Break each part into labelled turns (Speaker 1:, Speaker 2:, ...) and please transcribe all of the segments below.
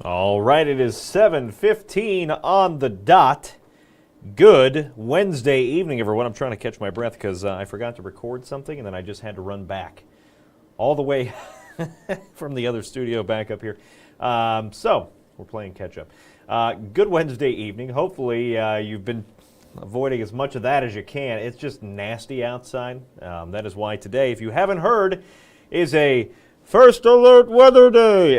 Speaker 1: All right, it is 7:15 on the dot. Good Wednesday evening, everyone. I'm trying to catch my breath because I forgot to record something, and then I just had to run back all the way from the other studio back up here. So we're playing catch-up. Good Wednesday evening. Hopefully you've been avoiding as much of that as you can. It's just nasty outside. That is why today, if you haven't heard, is a First Alert Weather Day.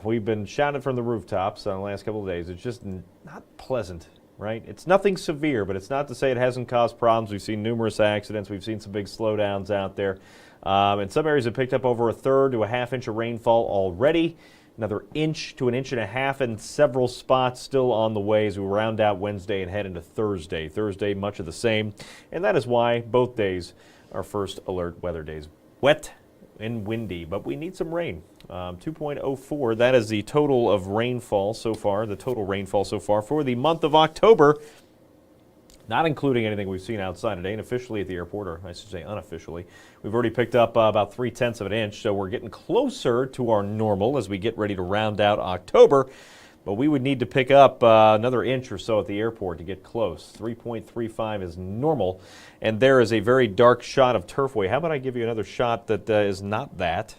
Speaker 1: We've been shouting from the rooftops on the last couple of days. It's just not pleasant, right? It's nothing severe, but it's not to say it hasn't caused problems. We've seen numerous accidents. We've seen some big slowdowns out there. And some areas have picked up over a third to a half inch of rainfall already. Another inch to an inch and a half in several spots still on the way as we round out Wednesday and head into Thursday. Thursday, much of the same. And that is why both days are First Alert Weather Days. Wet and windy, but we need some rain. 2.04, that is the total of rainfall so far, the total rainfall so far for the month of October, not including anything we've seen outside today, and officially at the airport, or I should say unofficially. We've already picked up about 0.3 of an inch, so we're getting closer to our normal as we get ready to round out October. But we would need to pick up another inch or so at the airport to get close. 3.35 is normal. And there is a very dark shot of turfway. How about I give you another shot that is not that?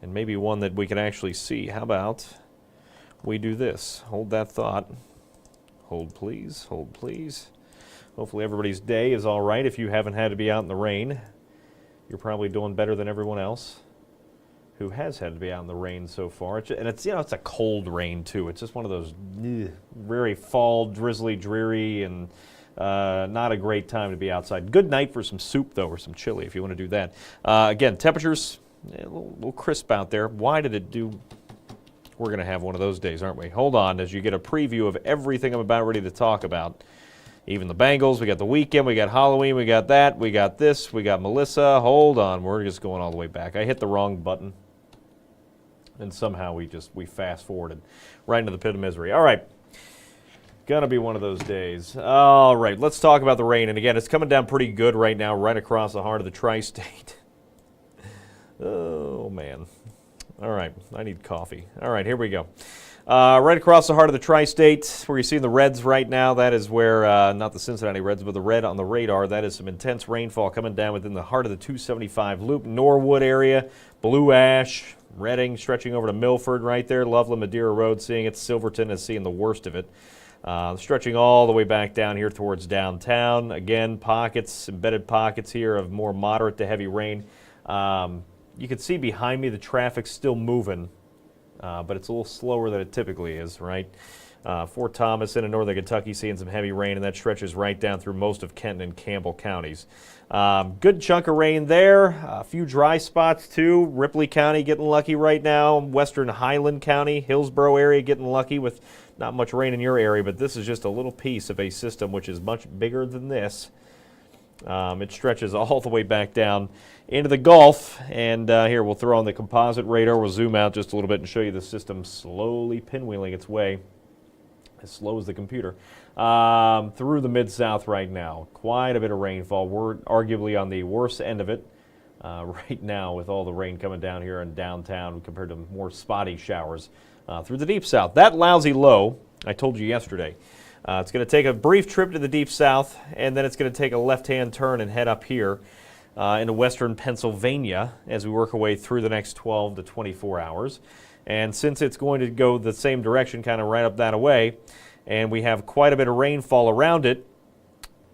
Speaker 1: And maybe one that we can actually see. How about we do this? Hold that thought. Hold, please. Hold, please. Hopefully everybody's day is all right. If you haven't had to be out in the rain, you're probably doing better than everyone else who has had to be out in the rain so far. And it's a cold rain too. It's just one of those very fall, drizzly, dreary, and not a great time to be outside. Good night for some soup though, or some chili if you want to do that. Again, temperatures a little crisp out there. Why did it do? We're going to have one of those days, aren't we? Hold on as you get a preview of everything I'm about ready to talk about. Even the Bengals, we got the weekend, we got Halloween, we got that, we got this, we got Melissa. Hold on, we're just going all the way back. I hit the wrong button. And somehow we fast forwarded right into the pit of misery. All right, gonna be one of those days. All right, let's talk about the rain. And again, it's coming down pretty good right now, right across the heart of the tri-state. Oh man. All right, I need coffee. All right, here we go. Right across the heart of the tri-state, where you see the reds right now, that is where, not the Cincinnati Reds, but the red on the radar, that is some intense rainfall coming down within the heart of the 275 loop. Norwood area, Blue Ash, Reading, stretching over to Milford right there. Loveland, Madeira Road, seeing it. Silverton is seeing the worst of it. Stretching all the way back down here towards downtown. Again, pockets, embedded pockets here of more moderate to heavy rain. You can see behind me the traffic's still moving, but it's a little slower than it typically is, right? Fort Thomas into northern Kentucky seeing some heavy rain, and that stretches right down through most of Kenton and Campbell counties. Good chunk of rain there. A few dry spots too. Ripley County getting lucky right now. Western Highland County, Hillsborough area getting lucky with not much rain in your area, but this is just a little piece of a system which is much bigger than this. It stretches all the way back down into the Gulf, and here we'll throw on the composite radar. We'll zoom out just a little bit and show you the system slowly pinwheeling its way, as slow as the computer, through the Mid-South right now. Quite a bit of rainfall. We're arguably on the worst end of it right now with all the rain coming down here in downtown compared to more spotty showers through the Deep South. That lousy low, I told you yesterday, it's going to take a brief trip to the Deep South, and then it's going to take a left-hand turn and head up here into western Pennsylvania as we work our way through the next 12 to 24 hours. And since it's going to go the same direction, kind of right up that way, and we have quite a bit of rainfall around it,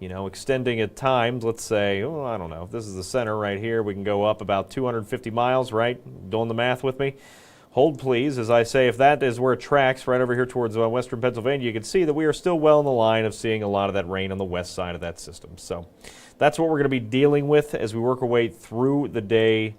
Speaker 1: extending at times, let's say, I don't know, if this is the center right here, we can go up about 250 miles, right? Doing the math with me? Hold, please. As I say, if that is where it tracks right over here towards western Pennsylvania, you can see that we are still well in the line of seeing a lot of that rain on the west side of that system. So that's what we're going to be dealing with as we work our way through the day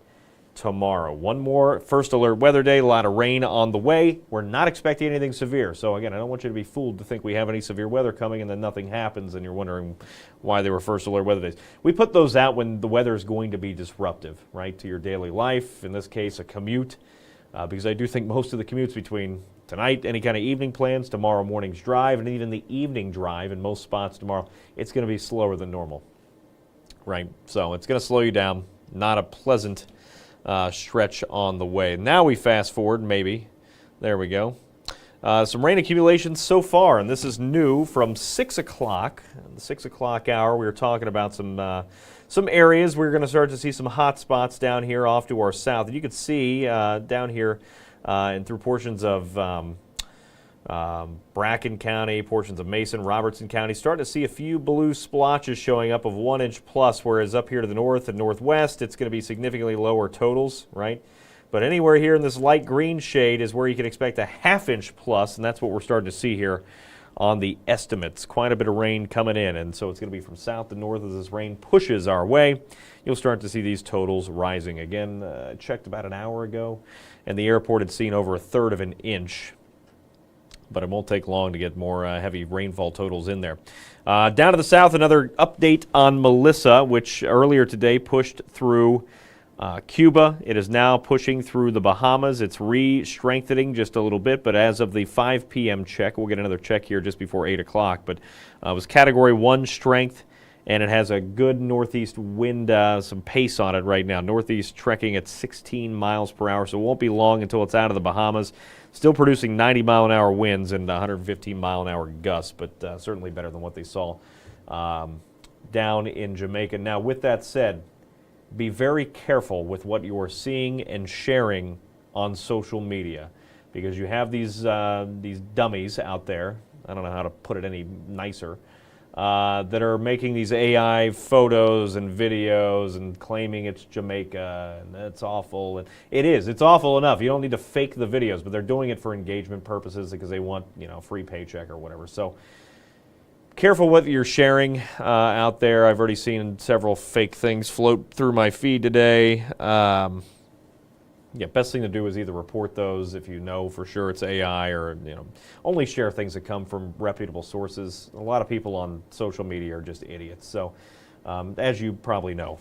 Speaker 1: tomorrow. One more First Alert Weather Day, a lot of rain on the way. We're not expecting anything severe. So again, I don't want you to be fooled to think we have any severe weather coming and then nothing happens and you're wondering why they were First Alert Weather Days. We put those out when the weather is going to be disruptive, right, to your daily life, in this case a commute, because I do think most of the commutes between tonight, any kind of evening plans, tomorrow morning's drive, and even the evening drive in most spots tomorrow, it's going to be slower than normal, right? So it's going to slow you down. Not a pleasant stretch on the way. Now we fast forward maybe There we go. Some rain accumulation so far, and this is new from 6 o'clock. The 6 o'clock hour, we were talking about some areas. We're going to start to see some hot spots down here off to our south. And you can see down here and through portions of Bracken County, portions of Mason, Robertson County, starting to see a few blue splotches showing up of 1 inch plus, whereas up here to the north and northwest, it's going to be significantly lower totals, right? But anywhere here in this light green shade is where you can expect a ½ inch plus, and that's what we're starting to see here on the estimates. Quite a bit of rain coming in, and so it's going to be from south to north as this rain pushes our way. You'll start to see these totals rising. Again, I checked about an hour ago, and the airport had seen over 1/3 of an inch. But it won't take long to get more heavy rainfall totals in there. Down to the south, another update on Melissa, which earlier today pushed through Cuba. It is now pushing through the Bahamas. It's re-strengthening just a little bit, but as of the 5 p.m. check, we'll get another check here just before 8 o'clock, but it was Category 1 strength, and it has a good northeast wind, some pace on it right now. Northeast trekking at 16 miles per hour, so it won't be long until it's out of the Bahamas. Still producing 90-mile-an-hour winds and 115-mile-an-hour gusts, but certainly better than what they saw down in Jamaica. Now, with that said, be very careful with what you are seeing and sharing on social media, because you have these dummies out there, I don't know how to put it any nicer, that are making these AI photos and videos and claiming it's Jamaica and it's awful. And it's awful enough. You don't need to fake the videos, but they're doing it for engagement purposes because they want, a free paycheck or whatever. So careful what you're sharing out there. I've already seen several fake things float through my feed today. Best thing to do is either report those if you know for sure it's AI, or only share things that come from reputable sources. A lot of people on social media are just idiots, so as you probably know.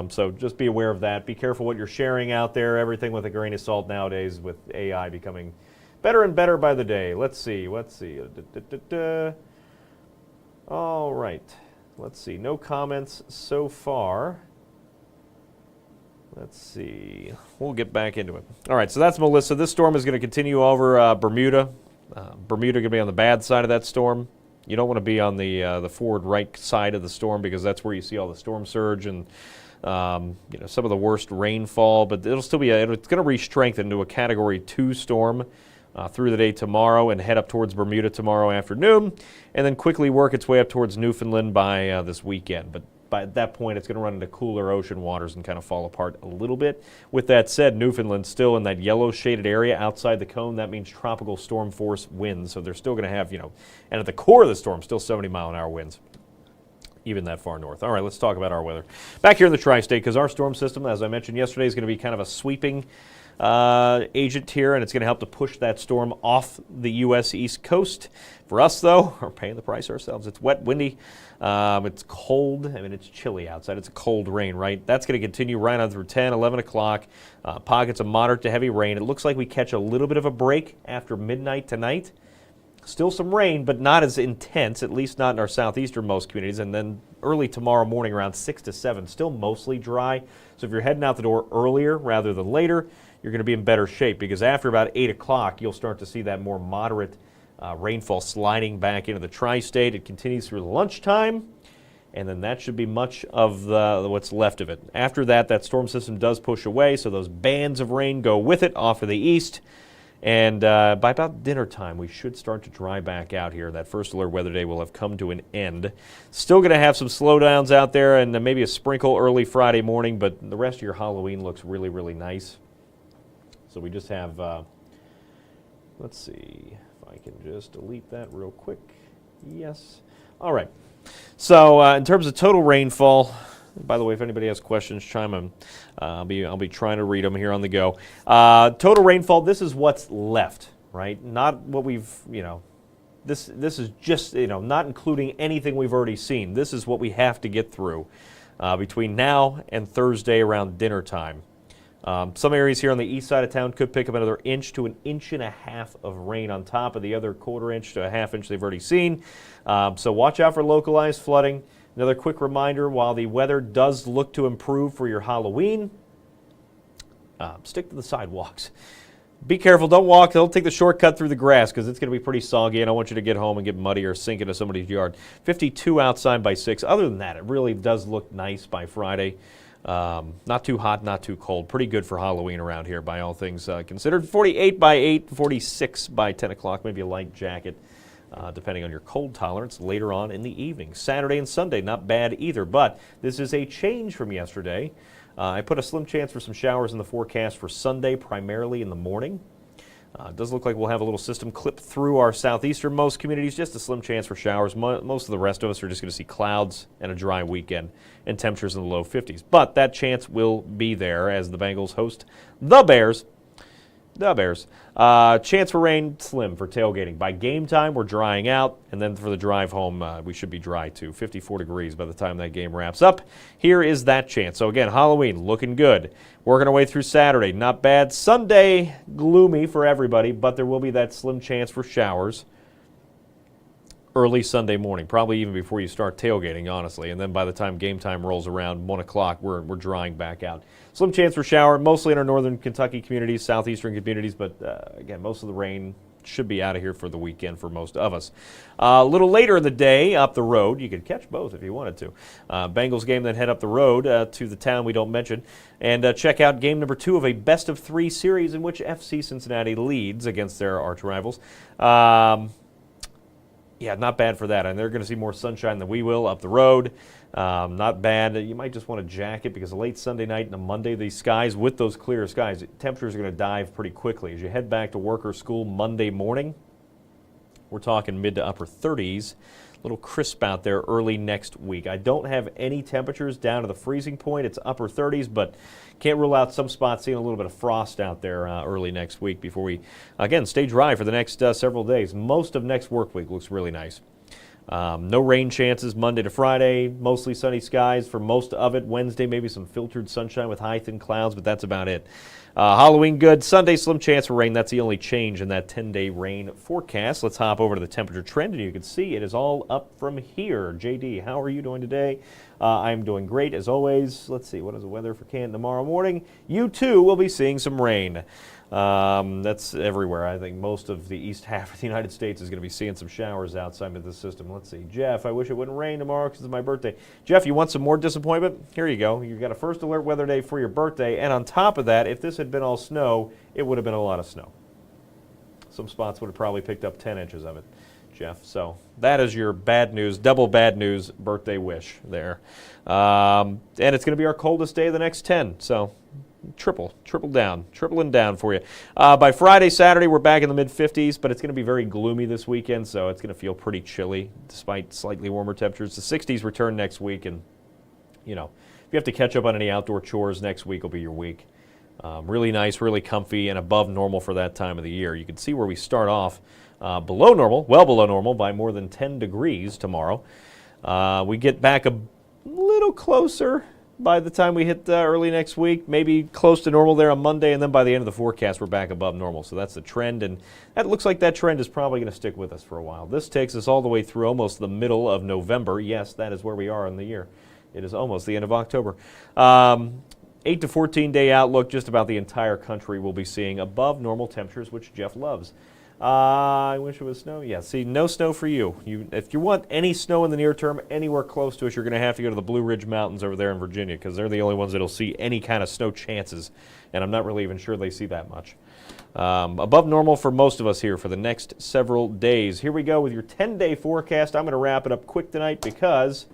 Speaker 1: So just be aware of that. Be careful what you're sharing out there. Everything with a grain of salt nowadays, with AI becoming better and better by the day. Let's see. All right. Let's see. No comments so far. Let's see. We'll get back into it. All right, so that's Melissa. This storm is going to continue over Bermuda. Bermuda going to be on the bad side of that storm. You don't want to be on the forward right side of the storm, because that's where you see all the storm surge and some of the worst rainfall. But it'll still be it's going to re-strengthen to a Category 2 storm through the day tomorrow and head up towards Bermuda tomorrow afternoon, and then quickly work its way up towards Newfoundland by this weekend. But by that point, it's going to run into cooler ocean waters and kind of fall apart a little bit. With that said, Newfoundland's still in that yellow shaded area outside the cone. That means tropical storm force winds. So they're still going to have, and at the core of the storm, still 70-mile-an-hour winds, even that far north. All right, let's talk about our weather. Back here in the tri-state, because our storm system, as I mentioned yesterday, is going to be kind of a sweeping agent here, and it's going to help to push that storm off the U.S. East Coast. For us, though, we're paying the price ourselves. It's wet, windy. It's cold. It's chilly outside. It's a cold rain, right? That's going to continue right on through 10, 11 o'clock. Pockets of moderate to heavy rain. It looks like we catch a little bit of a break after midnight tonight. Still some rain, but not as intense, at least not in our southeasternmost communities. And then early tomorrow morning around 6 to 7, still mostly dry. So if you're heading out the door earlier rather than later, you're going to be in better shape, because after about 8 o'clock, you'll start to see that more moderate rainfall sliding back into the tri-state. It continues through lunchtime, and then that should be much of what's left of it. After that, that storm system does push away, so those bands of rain go with it off of the east. And by about dinner time, we should start to dry back out here. That first alert weather day will have come to an end. Still going to have some slowdowns out there, and maybe a sprinkle early Friday morning, but the rest of your Halloween looks really, really nice. So we just have, let's see if I can just delete that real quick. Yes. All right. So in terms of total rainfall, by the way, if anybody has questions, chime in. I'll be trying to read them here on the go. Total rainfall, this is what's left, right? Not what we've, this is just, not including anything we've already seen. This is what we have to get through between now and Thursday around dinner time. Some areas here on the east side of town could pick up another inch to an inch and a half of rain on top of the other quarter inch to a half inch they've already seen. So watch out for localized flooding. Another quick reminder, while the weather does look to improve for your Halloween, stick to the sidewalks. Be careful. Don't walk. Don't take the shortcut through the grass because it's going to be pretty soggy. I don't want you to get home and get muddy or sink into somebody's yard. 52 outside by 6. Other than that, it really does look nice by Friday. Not too hot, not too cold. Pretty good for Halloween around here by all things considered. 48 by 8, 46 by 10 o'clock. Maybe a light jacket depending on your cold tolerance later on in the evening. Saturday and Sunday, not bad either. But this is a change from yesterday. I put a slim chance for some showers in the forecast for Sunday, primarily in the morning. It does look like we'll have a little system clip through our southeasternmost communities, just a slim chance for showers. Most of the rest of us are just going to see clouds and a dry weekend and temperatures in the low 50s. But that chance will be there as the Bengals host the Bears. Chance for rain, slim for tailgating. By game time, we're drying out, and then for the drive home, we should be dry too. 54 degrees by the time that game wraps up. Here is that chance. So again, Halloween looking good. Working our way through Saturday, not bad. Sunday, gloomy for everybody, but there will be that slim chance for showers early Sunday morning, probably even before you start tailgating, honestly. And then by the time game time rolls around, 1 o'clock, we're drying back out. Slim chance for shower, mostly in our northern Kentucky communities, southeastern communities, but again, most of the rain should be out of here for the weekend for most of us. A little later in the day, up the road, you could catch both if you wanted to. Bengals game, then head up the road to the town we don't mention, and check out game number 2 of a best-of-3 series in which FC Cincinnati leads against their arch rivals. Yeah, not bad for that. And they're going to see more sunshine than we will up the road. Not bad. You might just want a jacket because late Sunday night and a Monday, these skies, with those clear skies, temperatures are going to dive pretty quickly. As you head back to work or school Monday morning, we're talking mid to upper 30s. A little crisp out there early next week. I don't have any temperatures down to the freezing point. It's upper 30s, but can't rule out some spots seeing a little bit of frost out there early next week before we, again, stay dry for the next several days. Most of next work week looks really nice. No rain chances Monday to Friday, mostly sunny skies for most of it. Wednesday, maybe some filtered sunshine with high thin clouds, but that's about it. Halloween good. Sunday, slim chance for rain. That's the only change in that 10-day rain forecast. Let's hop over to the temperature trend, and you can see it is all up from here. JD, how are you doing today? I'm doing great, as always. Let's see, what is the weather for Canton tomorrow morning? You, too, will be seeing some rain. That's everywhere. I think most of the east half of the United States is going to be seeing some showers outside of the system. Let's see. Jeff, I wish it wouldn't rain tomorrow because it's my birthday. Jeff, you want some more disappointment? Here you go. You've got a first alert weather day for your birthday, and on top of that, if this had been all snow, it would have been a lot of snow. Some spots would have probably picked up 10 inches of it, Jeff. So that is your bad news, double bad news birthday wish there. And it's going to be our coldest day of the next 10, so tripling down for you. By Friday, Saturday, we're back in the mid-50s, but it's going to be very gloomy this weekend, so it's going to feel pretty chilly despite slightly warmer temperatures. The 60s return next week, and, you know, if you have to catch up on any outdoor chores, next week will be your week. Really nice, really comfy, and above normal for that time of the year. You can see where we start off below normal, well below normal, by more than 10 degrees tomorrow. We get back a little closer by the time we hit early next week, maybe close to normal there on Monday, and then by the end of the forecast, we're back above normal. So that's the trend, and that looks like that trend is probably going to stick with us for a while. This takes us all the way through almost the middle of November. Yes, that is where we are in the year. It is almost the end of October. 8 to 14-day outlook, just about the entire country will be seeing above normal temperatures, which Jeff loves. I wish it was snow. Yeah, see, no snow for you. If you want any snow in the near term, anywhere close to us, you're going to have to go to the Blue Ridge Mountains over there in Virginia because they're the only ones that'll see any kind of snow chances, and I'm not really even sure they see that much. Above normal for most of us here for the next several days. Here we go with your 10-day forecast. I'm going to wrap it up quick tonight because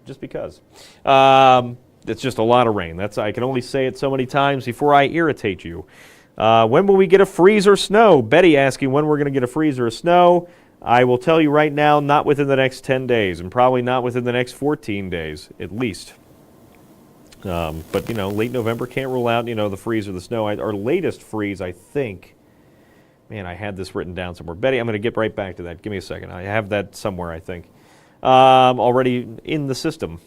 Speaker 1: it's just a lot of rain. I can only say it so many times before I irritate you. When will we get a freeze or snow? Betty asking when we're going to get a freeze or a snow. I will tell you right now, not within the next 10 days, and probably not within the next 14 days, at least. But, you know, late November, can't rule out, you know, the freeze or the snow. Our latest freeze, I think, man, I had this written down somewhere. Betty, I'm going to get right back to that. Give me a second. I have that somewhere, I think, already in the system.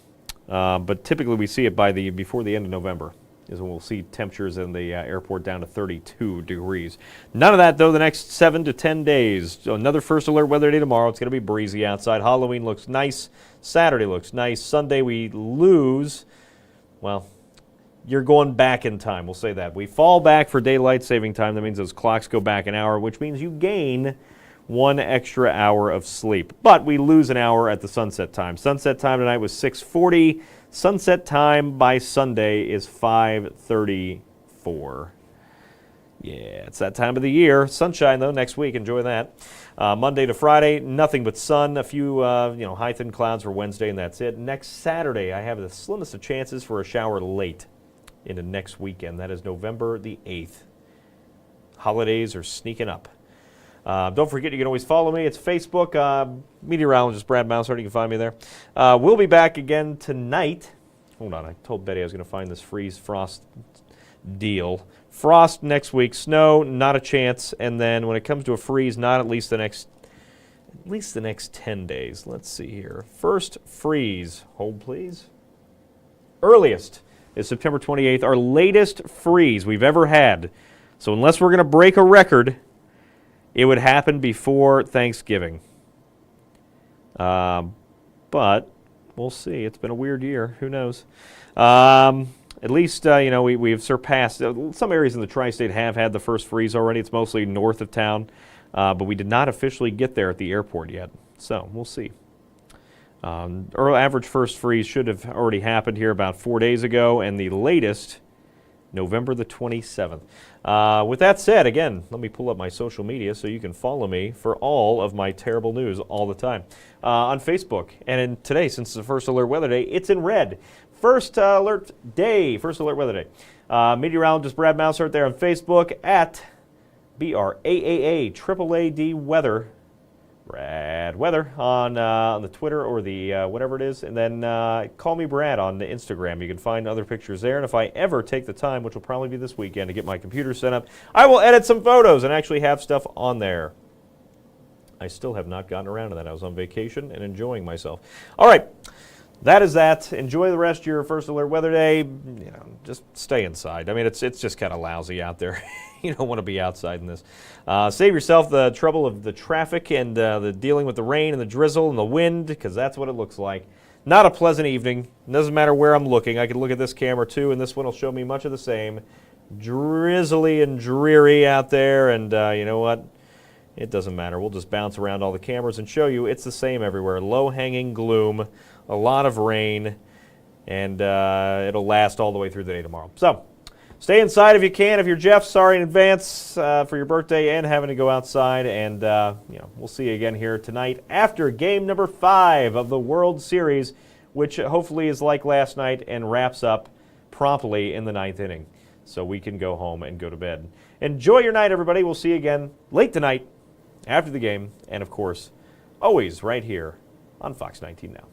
Speaker 1: But typically we see it before the end of November is when we'll see temperatures in the airport down to 32 degrees. None of that, though, the next 7 to 10 days. So another first alert weather day tomorrow. It's going to be breezy outside. Halloween looks nice. Saturday looks nice. Sunday we lose, well, you're going back in time. We'll say that. We fall back for daylight saving time. That means those clocks go back an hour, which means you gain 1 extra hour of sleep. But we lose an hour at the sunset time. Sunset time tonight was 6:40. Sunset time by Sunday is 5:34. Yeah, it's that time of the year. Sunshine, though, next week. Enjoy that. Monday to Friday, nothing but sun. A few high, thin clouds for Wednesday, and that's it. Next Saturday, I have the slimmest of chances for a shower late into next weekend. That is November the 8th. Holidays are sneaking up. Don't forget, you can always follow me. It's Facebook, Meteorologist Brad Maushart. You can find me there. We'll be back again tonight. Hold on, I told Betty I was going to find this freeze-frost deal. Frost next week, snow, not a chance, and then when it comes to a freeze, not at least the next 10 days. Let's see here. First freeze, hold please. Earliest is September 28th, our latest freeze we've ever had. So unless we're going to break a record, it would happen before Thanksgiving. But we'll see. It's been a weird year. Who knows? At least, we've surpassed. Some areas in the tri-state have had the first freeze already. It's mostly north of town. But we did not officially get there at the airport yet. So we'll see. Our average first freeze should have already happened here about 4 days ago. And the latest, November the 27th. With that said, again, let me pull up my social media so you can follow me for all of my terrible news all the time. On Facebook, and today, since it's the First Alert Weather Day, it's in red. First Alert Weather Day. Meteorologist Brad Maushart there on Facebook at BRAAA Weather. Brad Weather on the Twitter or the whatever it is. And then call me Brad on the Instagram. You can find other pictures there. And if I ever take the time, which will probably be this weekend, to get my computer set up, I will edit some photos and actually have stuff on there. I still have not gotten around to that. I was on vacation and enjoying myself. All right. That is that. Enjoy the rest of your First Alert Weather Day. Just stay inside. I mean, it's just kind of lousy out there. You don't want to be outside in this. Save yourself the trouble of the traffic and the dealing with the rain and the drizzle and the wind, because that's what it looks like. Not a pleasant evening. It doesn't matter where I'm looking. I can look at this camera too, and this one will show me much of the same. Drizzly and dreary out there, and you know what? It doesn't matter. We'll just bounce around all the cameras and show you it's the same everywhere. Low-hanging gloom, a lot of rain, and it'll last all the way through the day tomorrow. So stay inside if you can. If you're Jeff, sorry in advance for your birthday and having to go outside. And we'll see you again here tonight after game number 5 of the World Series, which hopefully is like last night and wraps up promptly in the 9th inning, so we can go home and go to bed. Enjoy your night, everybody. We'll see you again late tonight after the game, and of course, always right here on Fox 19 Now.